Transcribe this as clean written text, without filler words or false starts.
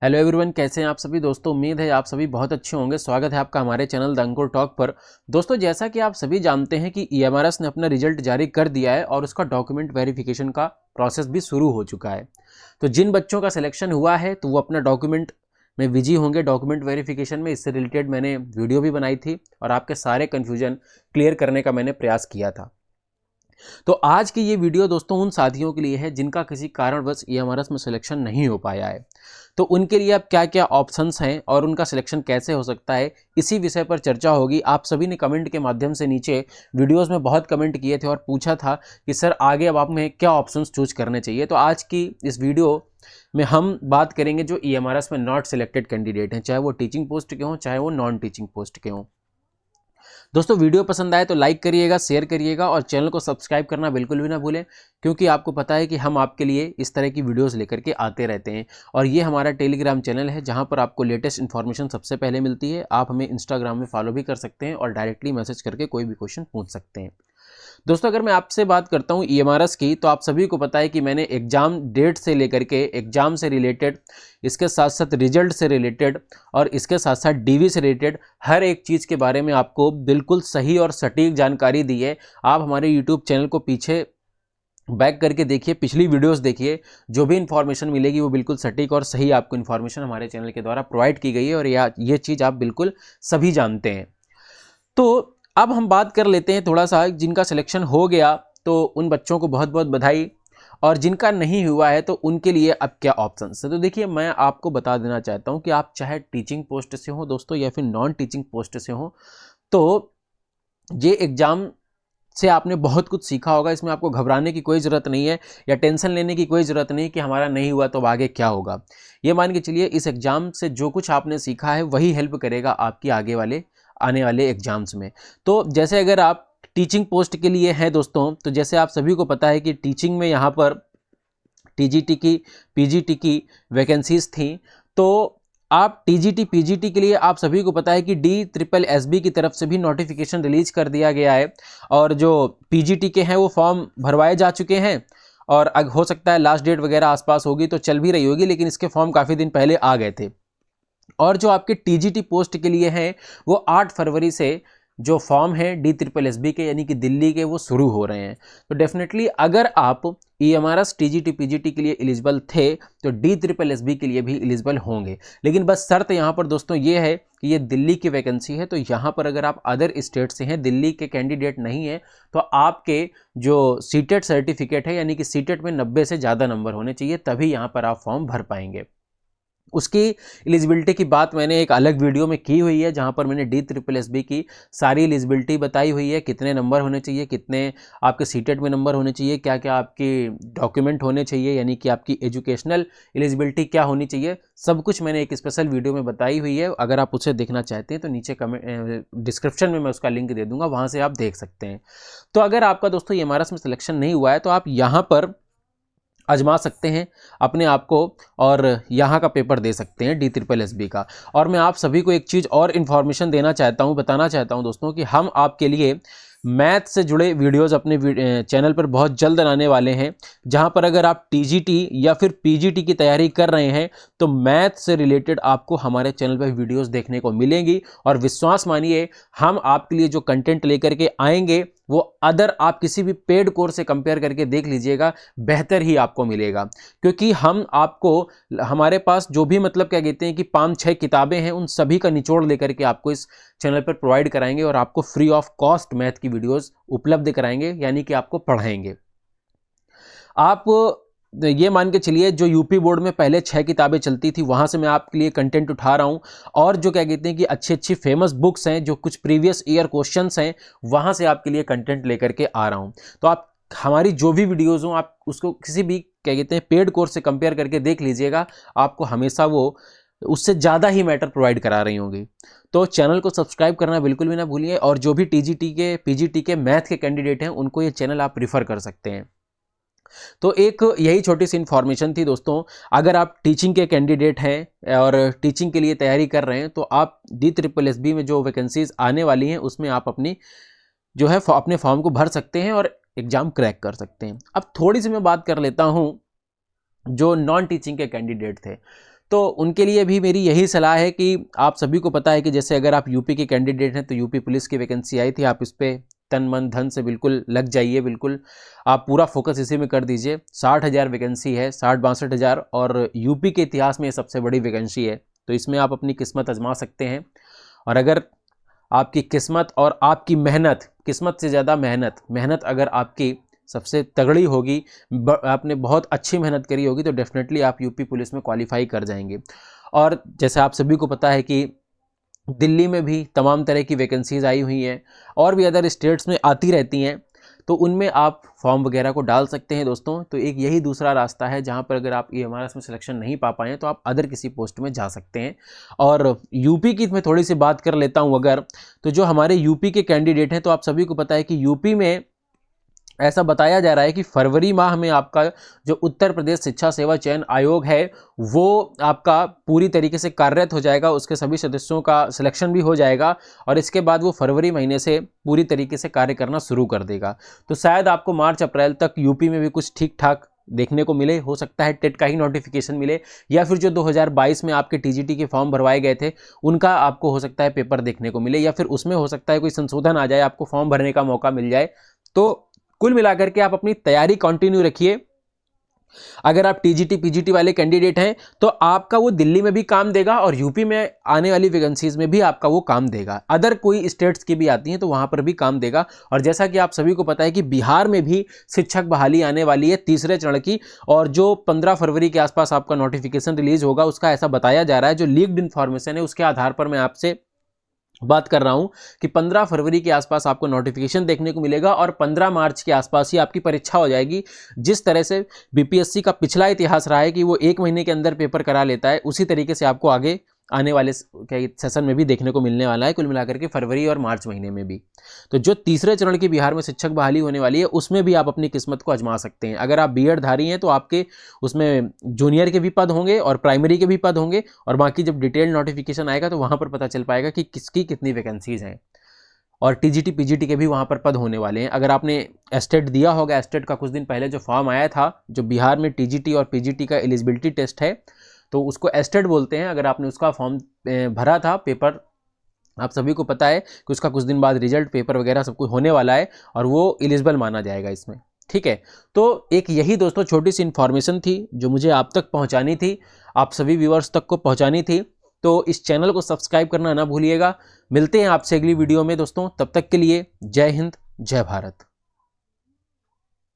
Hello everyone, कैसे हैं आप सभी दोस्तों। उम्मीद है आप सभी बहुत अच्छे होंगे। स्वागत है आपका हमारे चैनल द अंकुर टॉक पर। दोस्तों, जैसा कि आप सभी जानते हैं कि ईएमआरएस ने अपना रिजल्ट जारी कर दिया है और उसका डॉक्यूमेंट वेरिफिकेशन का प्रोसेस भी शुरू हो चुका है। तो जिन बच्चों का सिलेक्शन हुआ है तो वो अपना डॉक्यूमेंट में बिजी होंगे डॉक्यूमेंट वेरिफिकेशन में। इससे रिलेटेड मैंने वीडियो भी बनाई थी और आपके सारे कन्फ्यूजन क्लियर करने का मैंने प्रयास किया था। तो आज की ये वीडियो दोस्तों उन साथियों के लिए है जिनका किसी कारणवश ईएमआरएस में सिलेक्शन नहीं हो पाया है। तो उनके लिए अब क्या क्या ऑप्शंस हैं और उनका सिलेक्शन कैसे हो सकता है, इसी विषय पर चर्चा होगी। आप सभी ने कमेंट के माध्यम से नीचे वीडियोस में बहुत कमेंट किए थे और पूछा था कि सर आगे अब आप में क्या ऑप्शंस चूज करने चाहिए। तो आज की इस वीडियो में हम बात करेंगे जो ईएमआरएस में नॉट सिलेक्टेड कैंडिडेट हैं, चाहे वो टीचिंग पोस्ट के हों चाहे वो नॉन टीचिंग पोस्ट के हों। दोस्तों, वीडियो पसंद आए तो लाइक करिएगा, शेयर करिएगा और चैनल को सब्सक्राइब करना बिल्कुल भी ना भूलें, क्योंकि आपको पता है कि हम आपके लिए इस तरह की वीडियोस लेकर के आते रहते हैं। और ये हमारा टेलीग्राम चैनल है जहां पर आपको लेटेस्ट इन्फॉर्मेशन सबसे पहले मिलती है। आप हमें इंस्टाग्राम में फॉलो भी कर सकते हैं और डायरेक्टली मैसेज करके कोई भी क्वेश्चन पूछ सकते हैं। दोस्तों, अगर मैं आपसे बात करता हूं ईएमआरएस की, तो आप सभी को पता है कि मैंने एग्जाम डेट से लेकर के एग्जाम से रिलेटेड, इसके साथ साथ रिजल्ट से रिलेटेड और इसके साथ साथ डीवी से रिलेटेड हर एक चीज़ के बारे में आपको बिल्कुल सही और सटीक जानकारी दी है। आप हमारे यूट्यूब चैनल को पीछे बैक करके देखिए, पिछली वीडियोस देखिए, जो भी इन्फॉर्मेशन मिलेगी वो बिल्कुल सटीक और सही आपको इन्फॉर्मेशन हमारे चैनल के द्वारा प्रोवाइड की गई है और ये चीज़ आप बिल्कुल सभी जानते हैं। तो अब हम बात कर लेते हैं थोड़ा सा, जिनका सिलेक्शन हो गया तो उन बच्चों को बहुत बहुत बधाई, और जिनका नहीं हुआ है तो उनके लिए अब क्या ऑप्शंस है। तो देखिए, मैं आपको बता देना चाहता हूं कि आप चाहे टीचिंग पोस्ट से हो दोस्तों या फिर नॉन टीचिंग पोस्ट से हो, तो ये एग्जाम से आपने बहुत कुछ सीखा होगा। इसमें आपको घबराने की कोई ज़रूरत नहीं है या टेंशन लेने की कोई ज़रूरत नहीं कि हमारा नहीं हुआ तो अब आगे क्या होगा। ये मान के चलिए, इस एग्ज़ाम से जो कुछ आपने सीखा है वही हेल्प करेगा आपकी आने वाले एग्जाम्स में। तो जैसे अगर आप टीचिंग पोस्ट के लिए हैं दोस्तों, तो जैसे आप सभी को पता है कि टीचिंग में यहाँ पर टीजीटी की, पीजीटी की वैकेंसीज थी। तो आप टीजीटी पीजीटी के लिए आप सभी को पता है कि DSSB की तरफ से भी नोटिफिकेशन रिलीज कर दिया गया है और जो पीजीटी के हैं वो फॉर्म भरवाए जा चुके हैं और हो सकता है लास्ट डेट वगैरह आसपास होगी तो चल भी रही होगी, लेकिन इसके फॉर्म काफ़ी दिन पहले आ गए थे। और जो आपके टीजीटी पोस्ट के लिए हैं वो 8 फरवरी से जो फॉर्म है DSSB के यानी कि दिल्ली के, वो शुरू हो रहे हैं। तो डेफिनेटली अगर आप ईएमआरएस टीजीटी पीजीटी के लिए एलिजिबल थे तो DSSB के लिए भी एलिजिबल होंगे। लेकिन बस शर्त यहाँ पर दोस्तों ये है कि ये दिल्ली की वैकेंसी है, तो यहाँ पर अगर आप अदर स्टेट से हैं, दिल्ली के कैंडिडेट नहीं है, तो आपके जो सीटेट सर्टिफिकेट है यानी कि सीटेट में 90 से ज़्यादा नंबर होने चाहिए, तभी यहाँ पर आप फॉर्म भर पाएंगे। उसकी एलिजिबिलिटी की बात मैंने एक अलग वीडियो में की हुई है जहां पर मैंने DSSB की सारी एलिजिबिलिटी बताई हुई है, कितने नंबर होने चाहिए, कितने आपके सीटेट में नंबर होने चाहिए, क्या क्या आपके डॉक्यूमेंट होने चाहिए, यानी कि आपकी एजुकेशनल एलिजिबिलिटी क्या होनी चाहिए, सब कुछ मैंने एक स्पेशल वीडियो में बताई हुई है। अगर आप उसे देखना चाहते हैं तो नीचे कमेंट डिस्क्रिप्शन में मैं उसका लिंक दे दूंगा, वहाँ से आप देख सकते हैं। तो अगर आपका दोस्तों ईएमआरएस में सिलेक्शन नहीं हुआ है तो आप यहाँ पर आजमा सकते हैं अपने आप को और यहाँ का पेपर दे सकते हैं DSSB का। और मैं आप सभी को एक चीज़ और इन्फॉर्मेशन देना चाहता हूँ, बताना चाहता हूँ दोस्तों कि हम आपके लिए मैथ से जुड़े वीडियोस अपने चैनल पर बहुत जल्द लाने वाले हैं, जहां पर अगर आप टीजीटी या फिर पीजीटी की तैयारी कर रहे हैं तो मैथ से रिलेटेड आपको हमारे चैनल पर वीडियोस देखने को मिलेंगी। और विश्वास मानिए, हम आपके लिए जो कंटेंट लेकर के आएंगे वो अदर आप किसी भी पेड कोर्स से कंपेयर करके देख लीजिएगा, बेहतर ही आपको मिलेगा। क्योंकि हम आपको, हमारे पास जो भी मतलब क्या कहते हैं कि 5-6 किताबें हैं, उन सभी का निचोड़ लेकर के आपको इस चैनल पर प्रोवाइड कराएंगे और आपको फ्री ऑफ कॉस्ट मैथ की वीडियोस उपलब्ध कराएंगे, यानी कि आपको पढ़ाएंगे। आप ये मान के चलिए, जो यूपी बोर्ड में पहले 6 किताबें चलती थी वहां से मैं आपके लिए कंटेंट उठा रहा हूं, और जो क्या कहते हैं कि अच्छी अच्छी फेमस बुक्स हैं, जो कुछ प्रीवियस ईयर क्वेश्चंस हैं, वहां से आपके लिए कंटेंट लेकर के आ रहा हूं। तो आप हमारी जो भी वीडियोज हों, आप उसको किसी भी क्या कहते हैं पेड कोर्स से कंपेयर करके देख लीजिएगा, आपको हमेशा वो उससे ज़्यादा ही मैटर प्रोवाइड करा रही होंगी। तो चैनल को सब्सक्राइब करना बिल्कुल भी ना भूलिए, और जो भी टीजीटी के पीजीटी के मैथ के कैंडिडेट हैं उनको ये चैनल आप प्रीफर कर सकते हैं। तो एक यही छोटी सी इन्फॉर्मेशन थी दोस्तों। अगर आप टीचिंग के कैंडिडेट हैं और टीचिंग के लिए तैयारी कर रहे हैं तो आप DSSB में जो वैकेंसीज आने वाली हैं उसमें आप अपनी जो है अपने फॉर्म को भर सकते हैं और एग्जाम क्रैक कर सकते हैं। अब थोड़ी सी मैं बात कर लेता हूं जो नॉन टीचिंग के कैंडिडेट थे। तो उनके लिए भी मेरी यही सलाह है कि आप सभी को पता है कि जैसे अगर आप यूपी के कैंडिडेट हैं तो यूपी पुलिस की वैकेंसी आई थी, आप इस पर तन मन धन से बिल्कुल लग जाइए, बिल्कुल आप पूरा फोकस इसी में कर दीजिए। 60,000 वैकेंसी है, 60-62,000, और यूपी के इतिहास में ये सबसे बड़ी वैकेंसी है, तो इसमें आप अपनी किस्मत आजमा सकते हैं। और अगर आपकी किस्मत और आपकी मेहनत, किस्मत से ज़्यादा मेहनत अगर आपकी सबसे तगड़ी होगी, आपने बहुत अच्छी मेहनत करी होगी, तो डेफिनेटली आप यूपी पुलिस में क्वालिफाई कर जाएंगे। और जैसे आप सभी को पता है कि दिल्ली में भी तमाम तरह की वैकेंसीज आई हुई हैं, और भी अदर स्टेट्स में आती रहती हैं, तो उनमें आप फॉर्म वगैरह को डाल सकते हैं दोस्तों। तो एक यही दूसरा रास्ता है जहां पर अगर आप ईएमआरएस में सिलेक्शन नहीं पा पाए तो आप अदर किसी पोस्ट में जा सकते हैं। और यूपी की मैं थोड़ी सी बात कर लेता हूं अगर, तो जो हमारे यूपी के कैंडिडेट हैं, तो आप सभी को पता है कि यूपी में ऐसा बताया जा रहा है कि फरवरी माह में आपका जो उत्तर प्रदेश शिक्षा सेवा चयन आयोग है वो आपका पूरी तरीके से कार्यरत हो जाएगा, उसके सभी सदस्यों का सिलेक्शन भी हो जाएगा, और इसके बाद वो फरवरी महीने से पूरी तरीके से कार्य करना शुरू कर देगा। तो शायद आपको मार्च अप्रैल तक यूपी में भी कुछ ठीक ठाक देखने को मिले, हो सकता है टेट का ही नोटिफिकेशन मिले, या फिर जो 2022 में आपके टीजीटी के फॉर्म भरवाए गए थे उनका आपको हो सकता है पेपर देखने को मिले, या फिर उसमें हो सकता है कोई संशोधन आ जाए, आपको फॉर्म भरने का मौका मिल जाए। तो कुल मिलाकर के आप अपनी तैयारी कंटिन्यू रखिए। अगर आप टीजीटी पीजीटी वाले कैंडिडेट हैं तो आपका वो दिल्ली में भी काम देगा, और यूपी में आने वाली वैकेंसीज में भी आपका वो काम देगा। अदर कोई स्टेट्स की भी आती हैं तो वहां पर भी काम देगा। और जैसा कि आप सभी को पता है कि बिहार में भी शिक्षक बहाली आने वाली है तीसरे चरण की, और जो 15 फरवरी के आसपास आपका नोटिफिकेशन रिलीज होगा, उसका ऐसा बताया जा रहा है, जो लीक्ड इन्फॉर्मेशन है उसके आधार पर मैं आपसे बात कर रहा हूं कि 15 फरवरी के आसपास आपको नोटिफिकेशन देखने को मिलेगा, और 15 मार्च के आसपास ही आपकी परीक्षा हो जाएगी। जिस तरह से बीपीएससी का पिछला इतिहास रहा है कि वो 1 महीने के अंदर पेपर करा लेता है, उसी तरीके से आपको आगे आने वाले सेशन में भी देखने को मिलने वाला है, कुल मिलाकर के फरवरी और मार्च महीने में भी। तो जो तीसरे चरण की बिहार में शिक्षक बहाली होने वाली है उसमें भी आप अपनी किस्मत को आजमा सकते हैं। अगर आप बीएड धारी हैं तो आपके उसमें जूनियर के भी पद होंगे और प्राइमरी के भी पद होंगे, और बाकी जब डिटेल नोटिफिकेशन आएगा तो वहां पर पता चल पाएगा कि किसकी कितनी वैकेंसीज हैं। और टीजीटी पीजीटी के भी वहां पर पद होने वाले हैं। अगर आपने एस्टेट दिया होगा, एस्टेट का कुछ दिन पहले जो फॉर्म आया था, जो बिहार में टीजीटी और पीजीटी का एलिजिबिलिटी टेस्ट है, तो उसको एस्टेट बोलते हैं। अगर आपने उसका फॉर्म भरा था, पेपर, आप सभी को पता है कि उसका कुछ दिन बाद रिजल्ट, पेपर वगैरह सब कुछ होने वाला है, और वो एलिजिबल माना जाएगा इसमें। ठीक है, तो एक यही दोस्तों छोटी सी इन्फॉर्मेशन थी जो मुझे आप तक पहुंचानी थी, आप सभी व्यूअर्स तक को पहुंचानी थी। तो इस चैनल को सब्सक्राइब करना ना भूलिएगा। मिलते हैं आपसे अगली वीडियो में दोस्तों, तब तक के लिए जय हिंद, जय भारत।